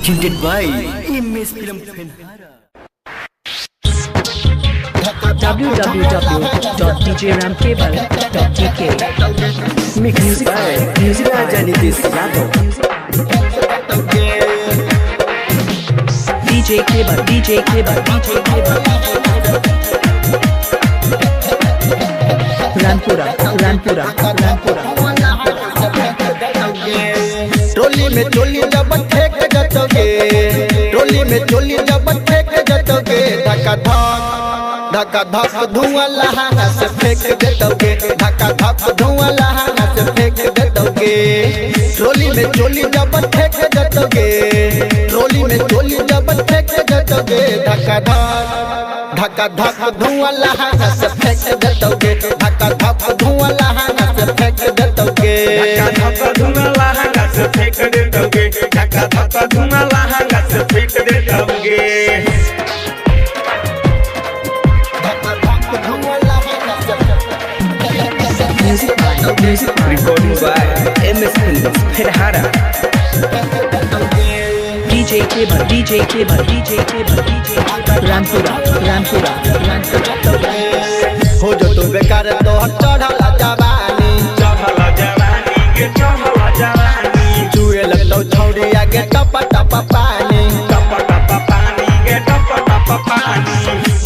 presented by MS Film Fanfara. www.djramcable.tk Mix music by Music Raja Nitish Yadav. DJ Cable Rampura टोली में चोली जब फेंक जतोगे, टोली में चोली जब फेंक जतोगे, धक्का धक धुआं लहाना से फेंक देतोगे, धक्का धक धुआं लहाना से फेंक देतोगे। टोली में चोली जब फेंक जतोगे, टोली में चोली जब फेंक जतोगे, धक्का धक धुआं लहाना से फेंक देतोगे, धक्का धक धुआं लहाना से फेंक देतोगे, धक्का धक धुआं लहाना से फेंक देतोगे, धक्का धक धुआं लहाना से फेंक देतोगे। Recording by MS Film Fanfara. DJ Cable Rampura हो जो तू बेकार तो चढ़ल जवानी, चुए लगलो छौड़ी आगे टप टप पानी,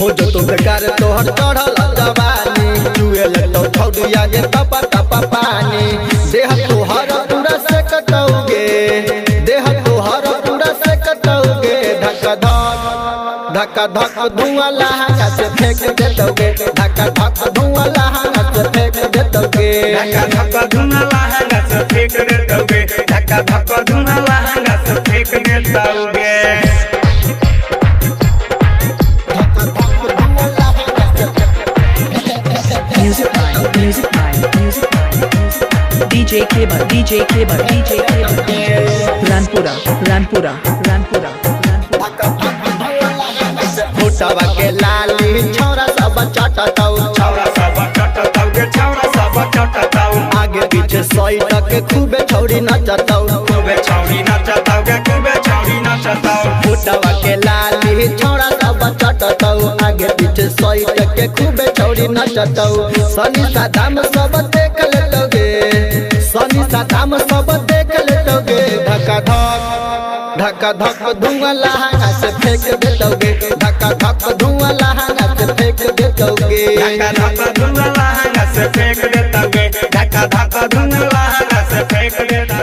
हो जो तू बेकार तो चढ़ल जवानी, चुए लगलो छौड़ी आगे टप टप पानी। देह तोहर पूरा से कटोगे, देह तोहर पूरा से कटोगे, धक्का धक धुआं लहाना से फेंक देतोगे, धक्का धक धुआं लहाना से फेंक देतोगे, धक्का धक धुआं लहाना से फेंक देतोगे, धक्का धक धुआं लहाना से फेंक देतोगे। Music by DJ Cable Rampura फुटवा के लाली छौरा सब चटतौ, छौरा सब चटतौ गे, छौरा सब चटतौ, आगे पीछे सैट के खूबे छौरी नचतौ, खूबे छौरी नचतौ गे, खूबे छौरी नचतौ। फुटवा के लाली छौरा सब चटतौ, आगे पीछे सैट के खूबे छौरी नचतौ। सनी सादाम सब देख लेतोगे, सनी सादाम सब देख लेतोगे, धक्का धक धुआं लहाना से फेंक देतोगे, धक्का धक धुआं लहाना से फेंक देतोगे, धक्का धक धुआं लहाना से फेंक देतोगे, धक्का धक धुआं लहाना से फेंक देतोगे।